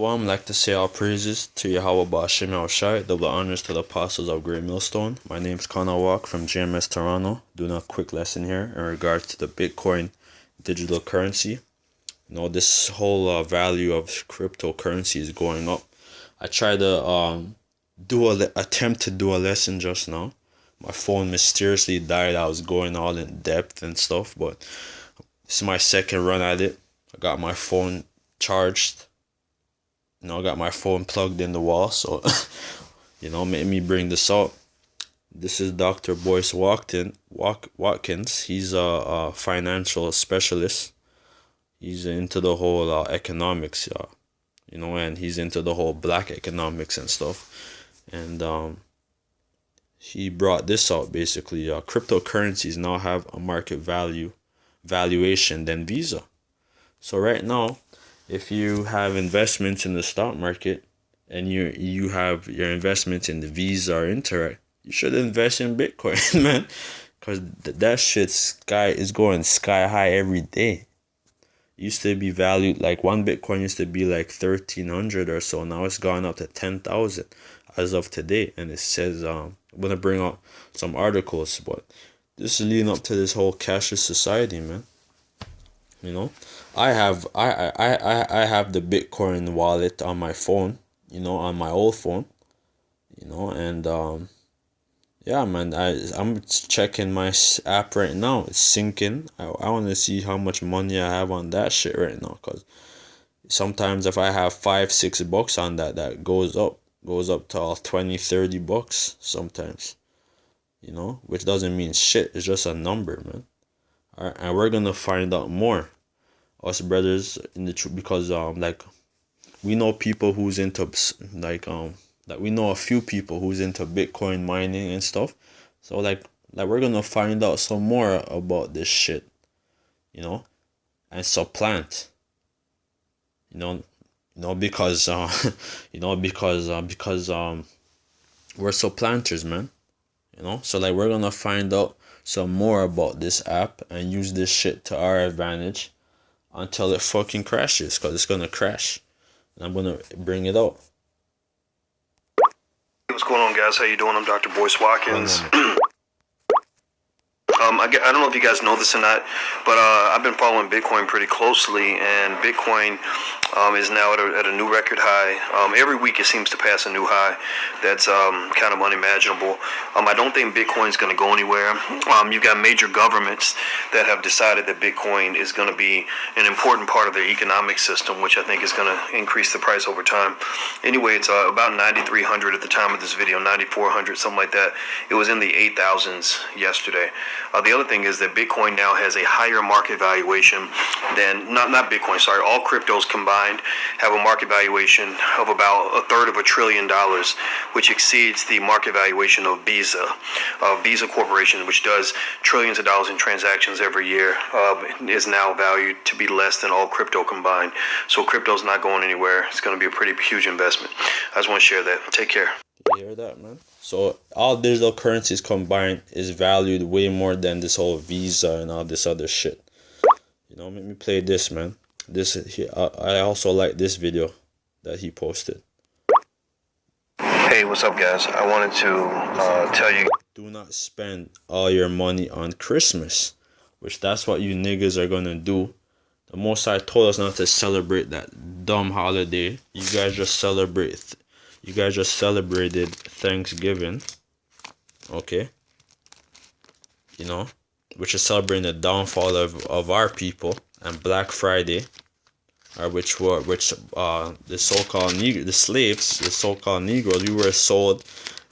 Well, I'd like to say all praises to Yahweh Ba'ashem Yahushai, double honors to the apostles of Great Millstone. My name's Connor Walk from GMS Toronto, doing a quick lesson here in regards to the Bitcoin digital currency. This whole value of cryptocurrency is going up. I tried to attempt to do a lesson just now. My phone mysteriously died. I was going all in depth and stuff, but this is my second run at it. I got my phone charged. I got my phone plugged in the wall, so made me bring this out. This is Dr. Boyce Watkins. He's a financial specialist. He's into the whole economics, and he's into the whole black economics and stuff. And he brought this out basically. Cryptocurrencies now have a market valuation than Visa. So right now, if you have investments in the stock market and you have your investments in the Visa or Interact, you should invest in Bitcoin, man, because that shit is going sky high every day. It used to be valued like one Bitcoin used to be like 1,300 or so. Now it's gone up to 10,000 as of today, and it says I'm gonna bring out some articles, but this is leading up to this whole cashless society, man. I have the Bitcoin wallet on my phone, on my old phone, and yeah, man, I'm checking my app right now. It's syncing. I want to see how much money I have on that shit right now, cause sometimes if I have $5-6 on that goes up to all $20-30 sometimes, which doesn't mean shit. It's just a number, man. All right, and we're gonna find out more, us brothers, in the truth, because we know people who's into we know a few people who's into Bitcoin mining and stuff. So we're gonna find out some more about this shit, and supplant, because we're supplanters, man. So we're gonna find out some more about this app and use this shit to our advantage until it fucking crashes, because it's gonna crash, and I'm gonna bring it out. What's going on, guys? How you doing? I'm Dr. Boyce Watkins. I don't know if you guys know this or not, but I've been following Bitcoin pretty closely, and Bitcoin is now at a new record high. Every week it seems to pass a new high that's kind of unimaginable. I don't think Bitcoin's going to go anywhere. You've got major governments that have decided that Bitcoin is going to be an important part of their economic system, which I think is going to increase the price over time. Anyway, it's about 9,300 at the time of this video, 9,400, something like that. It was in the 8,000s yesterday. The other thing is that Bitcoin now has a higher market valuation than, not Bitcoin, sorry, all cryptos combined have a market valuation of about $1/3 $1 trillion, which exceeds the market valuation of Visa Corporation, which does trillions of dollars in transactions every year, is now valued to be less than all crypto combined. So crypto's not going anywhere. It's going to be a pretty huge investment. I just want to share that. Take care. You hear that, man? So all digital currencies combined is valued way more than this whole Visa and all this other shit. Let me play this, man. I also like this video that he posted. Hey, what's up, guys? I wanted to tell you, do not spend all your money on Christmas, which that's what you niggas are gonna do. The Most High told us not to celebrate that dumb holiday. You guys just celebrated Thanksgiving, okay? Which is celebrating the downfall of our people, and Black Friday, the so-called the slaves, the so-called Negroes, we were sold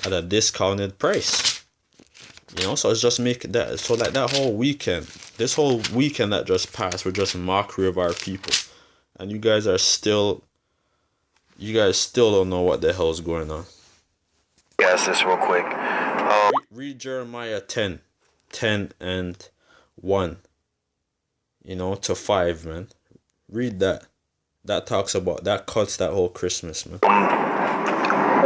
at a discounted price. So it's just make that so that whole weekend, this whole weekend that just passed, were just mockery of our people, and you guys still don't know what the hell is going on. Guys, this real quick. Read Jeremiah 10 and 1, to 5, man. Read that. That cuts that whole Christmas, man.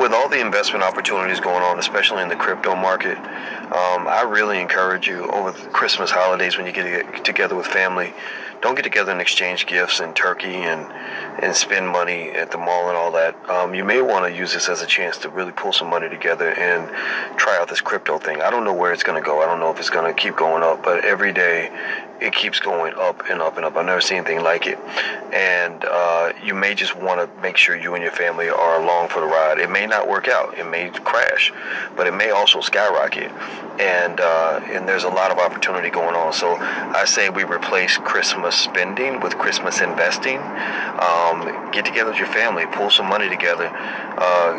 With all the investment opportunities going on, especially in the crypto market, I really encourage you over the Christmas holidays when you get together with family don't get together and exchange gifts in Turkey and spend money at the mall and all that. You may want to use this as a chance to really pull some money together and try out this crypto thing. I don't know where it's going to go. I don't know if it's going to keep going up, but every day it keeps going up and up and up. I've never seen anything like it. And you may just want to make sure you and your family are along for the ride. It may not work out. It may crash, but it may also skyrocket. And there's a lot of opportunity going on. So I say we replace Christmas spending with Christmas investing. Get together with your family, pull some money together,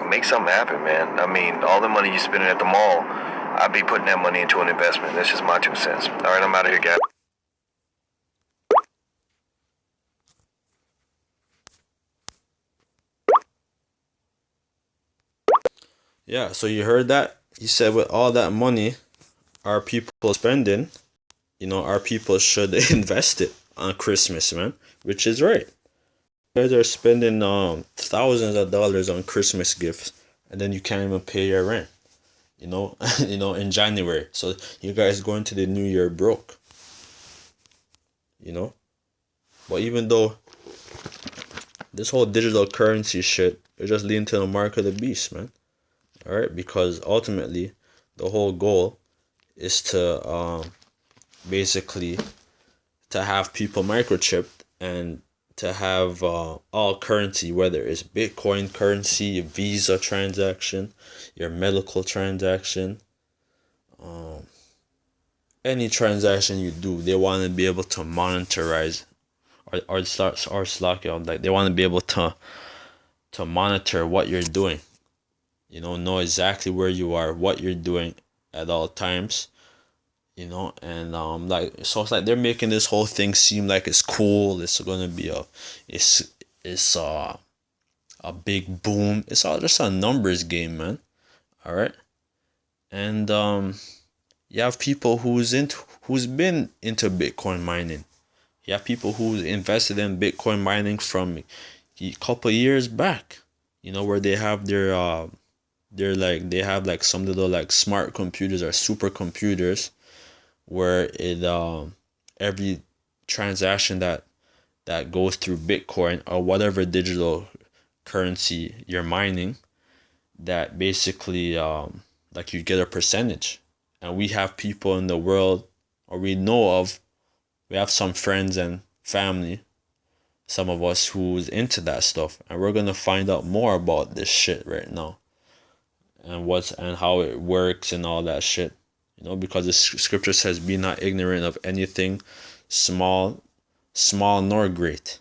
make something happen, man. I mean, all the money you're spending at the mall, I'd be putting that money into an investment. That's just my 2 cents. All right, I'm out of here, guys. Yeah, so you heard that? He said with all that money our people spending, our people should invest it on Christmas, man, which is right. You guys are spending thousands of dollars on Christmas gifts, and then you can't even pay your rent, in January. So you guys going to the new year broke, you know. But even though this whole digital currency shit, it just leading to the mark of the beast, man. All right, because ultimately the whole goal is to basically to have people microchipped and to have all currency, whether it's Bitcoin currency, your Visa transaction, your medical transaction, any transaction you do, they want to be able to monitorize or slack out. Like they want to be able to monitor what you're doing. Know exactly where you are, what you're doing at all times. And like so it's like they're making this whole thing seem like it's cool. It's gonna be it's a big boom. It's all just a numbers game, man. All right, and you have people who's been into Bitcoin mining. You have people who invested in Bitcoin mining from a couple years back. Where they have they have like some little like smart computers or supercomputers where it every transaction that goes through Bitcoin or whatever digital currency you're mining, that basically like you get a percentage. And we have people in the world, or we know of, we have some friends and family, some of us who's into that stuff, and we're gonna find out more about this shit right now, and how it works and all that shit. Because the scripture says, "Be not ignorant of anything, small nor great."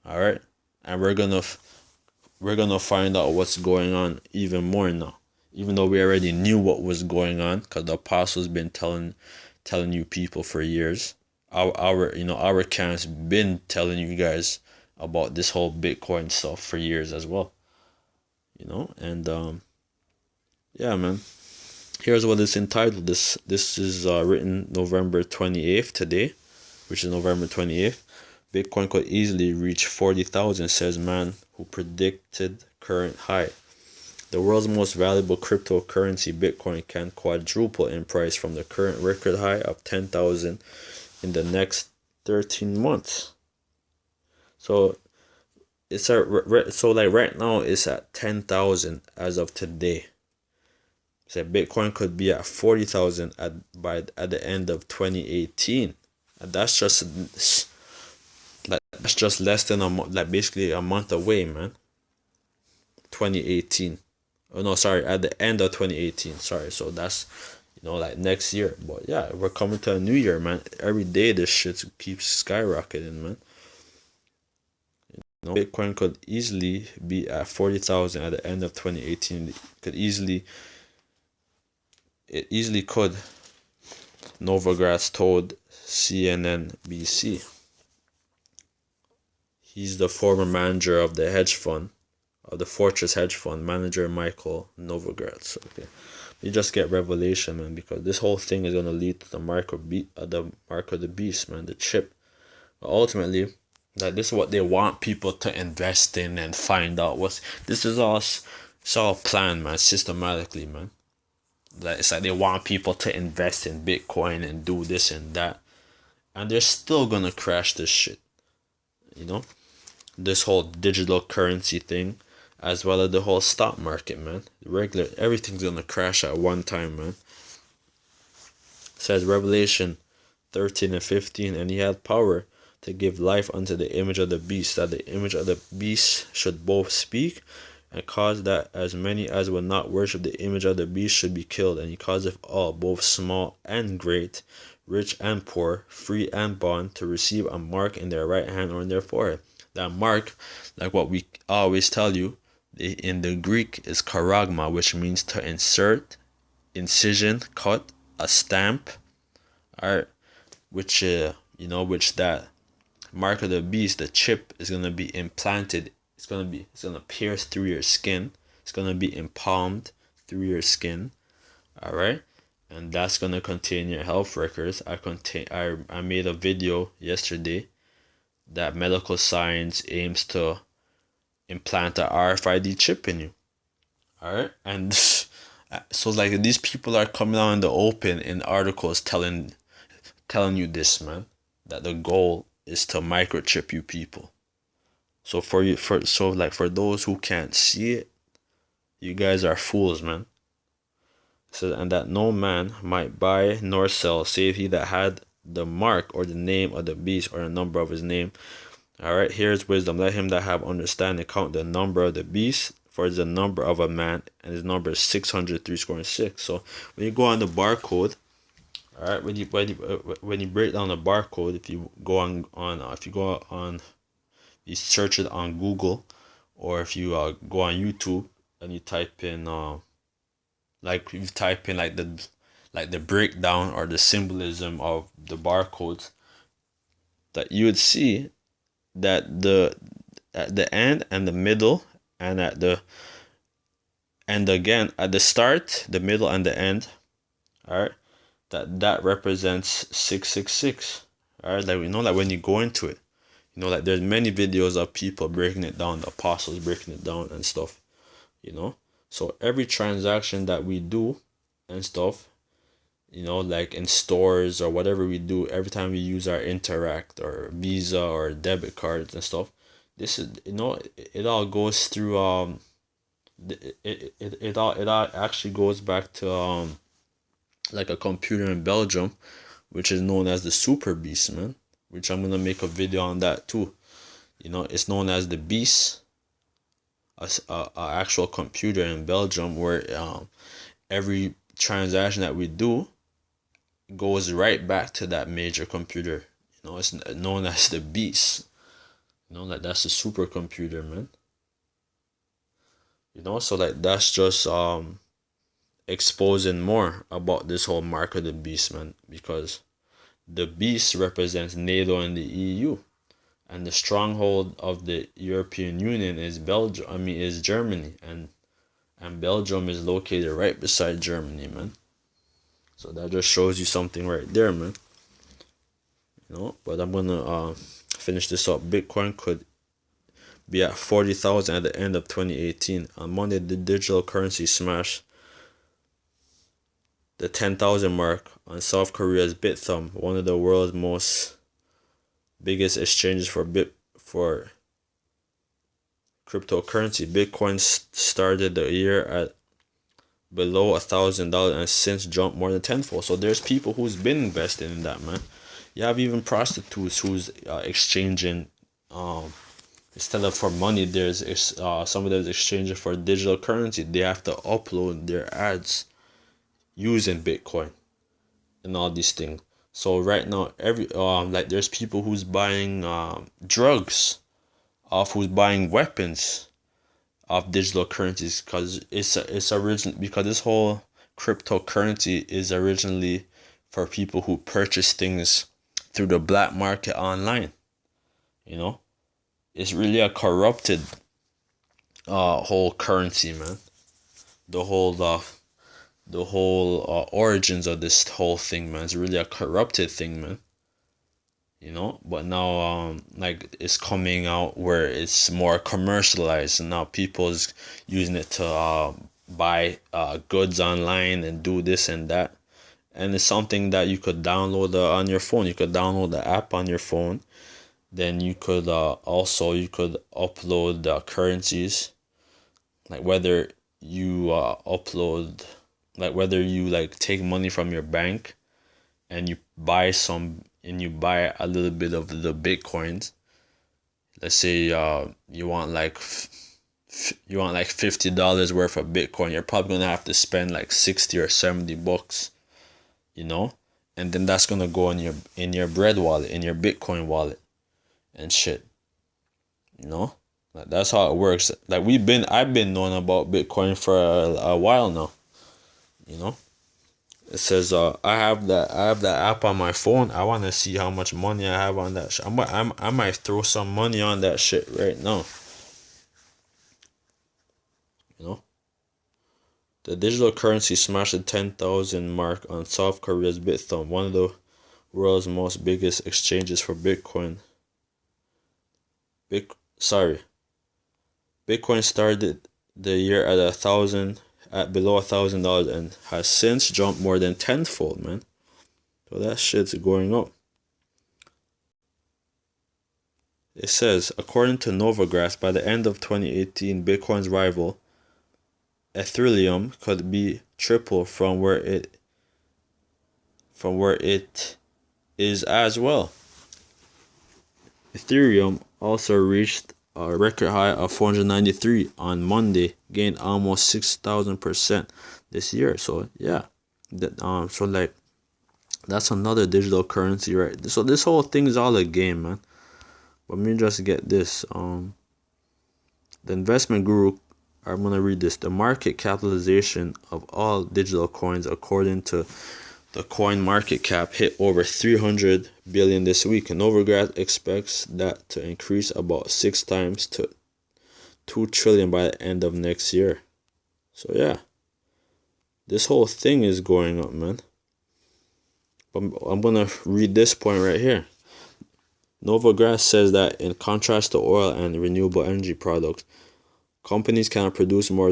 All right, and we're gonna find out what's going on even more now, even though we already knew what was going on, because the apostles been telling you people for years. Our camp's been telling you guys about this whole Bitcoin stuff for years as well. And yeah, man. Here's what it's entitled. This is written November 28th today, which is November 28th. Bitcoin could easily reach 40,000, says man who predicted current high. The world's most valuable cryptocurrency, Bitcoin, can quadruple in price from the current record high of 10,000 in the next 13 months. So it's like right now it's at 10,000 as of today. So Bitcoin could be at 40,000 at the end of 2018. And that's just less than a month, like basically a month away, man. 2018. Oh no, sorry, at the end of 2018. Sorry, so that's like next year. But yeah, we're coming to a new year, man. Every day this shit keeps skyrocketing, man. Bitcoin could easily be at 40,000 at the end of 2018. It easily could, Novogratz told CNNBC. He's the former manager of the hedge fund, of the Fortress hedge fund, manager Michael Novogratz. Okay, you just get revelation, man, because this whole thing is gonna lead to the mark of the beast, man, the chip. But ultimately, that this is what they want people to invest in and find out. This is all? It's all planned, man, systematically, man. It's like they want people to invest in Bitcoin and do this and that. and they're still gonna crash this shit. You know, this whole digital currency thing, as well as the whole stock market, man. Regular everything's gonna crash at one time, man. It says Revelation 13 and 15, and he had power to give life unto the image of the beast, that the image of the beast should both speak, and cause that as many as would not worship the image of the beast should be killed. And he causeth all, both small and great, rich and poor, free and bond, to receive a mark in their right hand or in their forehead. That mark, like what we always tell you, in the Greek is charagma, which means to insert, incision, cut, a stamp, alright, which which that mark of the beast, the chip, is gonna be implanted. It's gonna pierce through your skin. It's gonna be impalmed through your skin. All right, and that's gonna contain your health records. I made a video yesterday that medical science aims to implant a RFID chip in you. All right, and so like these people are coming out in the open in articles telling you this, man, that the goal is to microchip you people. So for those who can't see it, you guys are fools, man. It says, and that no man might buy nor sell, save he that had the mark or the name of the beast or the number of his name. All right, here's wisdom. Let him that have understanding count the number of the beast, for it is the number of a man, and his number is 636. So when you go on the barcode, all right, when you break down the barcode, if you go on you search it on Google, or if you go on YouTube and you type in like the breakdown or the symbolism of the barcodes, that you would see that at the end and the middle, and again at the start, the middle, and the end, all right, that represents 666. All right, like like when you go into it, like there's many videos of people breaking it down, the apostles breaking it down and stuff, so every transaction that we do and stuff, like in stores or whatever we do, every time we use our Interact or Visa or debit cards and stuff, this is, it all goes through it all actually goes back to like a computer in Belgium, which is known as the Super Beast, man, which I'm gonna make a video on that too. It's known as the Beast, a actual computer in Belgium, where every transaction that we do goes right back to that major computer. It's known as the Beast. Like that's the supercomputer, man. So like that's just exposing more about this whole mark of the beast, man, because the beast represents NATO and the EU, and the stronghold of the European Union is is Germany, and Belgium is located right beside Germany, man. So that just shows you something right there, man. But I'm gonna finish this up. Bitcoin could be at 40,000 at the end of 2018. On Monday, the digital currency smashed the 10,000 mark on South Korea's Bithumb, one of the world's most biggest exchanges for cryptocurrency. Bitcoin started the year at below $1,000 and since jumped more than tenfold. So there's people who's been investing in that, man. You have even prostitutes who's exchanging instead of for money. There's some of them exchanging for digital currency. They have to upload their ads using Bitcoin and all these things. So right now, there's people who's buying drugs off, who's buying weapons of digital currencies, because because this whole cryptocurrency is originally for people who purchase things through the black market online. It's really a corrupted whole currency, man. The whole origins of this whole thing, man, is really a corrupted thing, man. But now like it's coming out where it's more commercialized, and now people's using it to buy goods online and do this and that, and it's something that you could download on your phone. You could download the app on your phone. Then you could also you could upload currencies, like whether you upload, like whether you like take money from your bank and you buy a little bit of the bitcoins. Let's say you want like $50 worth of bitcoin. You're probably gonna have to spend like 60 or $70, you know, and then that's gonna go in your bread wallet, in your bitcoin wallet and shit, you know. Like, that's how it works. Like I've been knowing about bitcoin for a while now, you know. It says I have that app on my phone. I want to see how much money I have on that shit. I might throw some money on that shit right now, you know. The digital currency smashed the 10,000 mark on South Korea's Bithumb, one of the world's most biggest exchanges for Bitcoin. Sorry. Bitcoin started the year at below $1,000 and has since jumped more than tenfold, man. So that shit's going up. It says, according to Novogratz, by the end of 2018, Bitcoin's rival, Ethereum, could be triple from where it is as well. Ethereum also reached a record high of 493 on Monday, gained almost 6,000% this year. So yeah, so like that's another digital currency, right? So this whole thing is all a game, man. Let me just get this. The investment guru, I'm gonna read this. The market capitalization of all digital coins, according to the coin market cap, hit over 300 billion this week, and Novogratz expects that to increase about 6 times to 2 trillion by the end of next year. So yeah, this whole thing is going up, man. But I'm gonna read this point right here. Novogratz says that in contrast to oil and renewable energy products, companies cannot produce more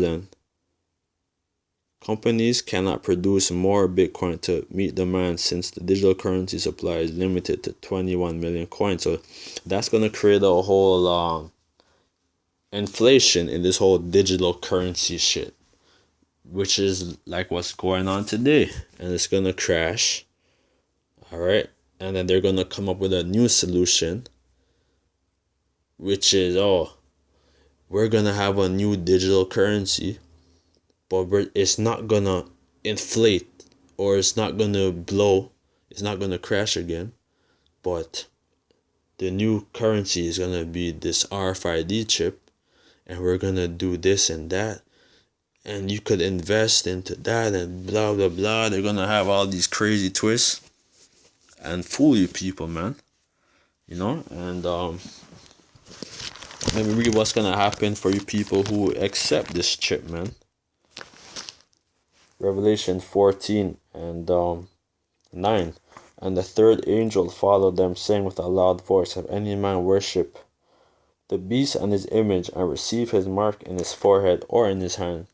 Bitcoin to meet demand, since the digital currency supply is limited to 21 million coins. So that's going to create a whole inflation in this whole digital currency shit, which is like what's going on today. And it's going to crash. All right. And then they're going to come up with a new solution, which is, we're going to have a new digital currency, but it's not going to inflate, or it's not going to blow. It's not going to crash again. But the new currency is going to be this RFID chip, and we're going to do this and that. And you could invest into that and blah, blah, blah. They're going to have all these crazy twists and fool you people, man. You know? And let me read what's going to happen for you people who accept this chip, man. Revelation 14 and 9. And the third angel followed them, saying with a loud voice, if any man worship the beast and his image, and receive his mark in his forehead or in his hand,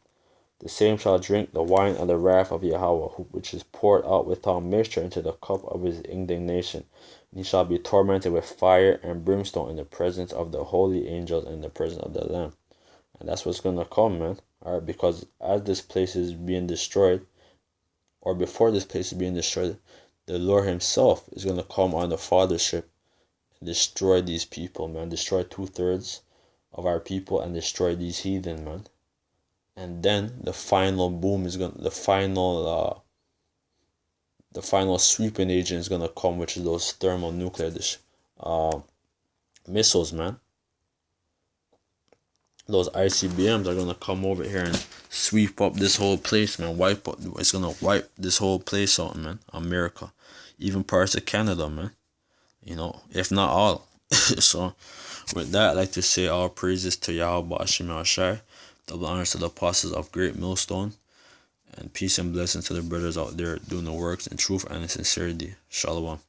the same shall drink the wine of the wrath of Yahweh, which is poured out without mixture into the cup of his indignation. And he shall be tormented with fire and brimstone in the presence of the holy angels and in the presence of the Lamb. And that's what's going to come, man. Alright, because as this place is being destroyed, or before this place is being destroyed, the Lord himself is going to come on the fathership and destroy these people, man. Destroy 2/3 of our people and destroy these heathen, man. And then the final boom is going to, the final sweeping agent is going to come, which is those thermonuclear missiles, man. Those ICBMs are going to come over here and sweep up this whole place, man. It's going to wipe this whole place out, man. America. Even parts of Canada, man. You know, if not all. So, with that, I'd like to say all praises to Yahweh Hashem Shai. Double honors to the apostles of Great Millstone. And peace and blessings to the brothers out there doing the works in truth and in sincerity. Shalom.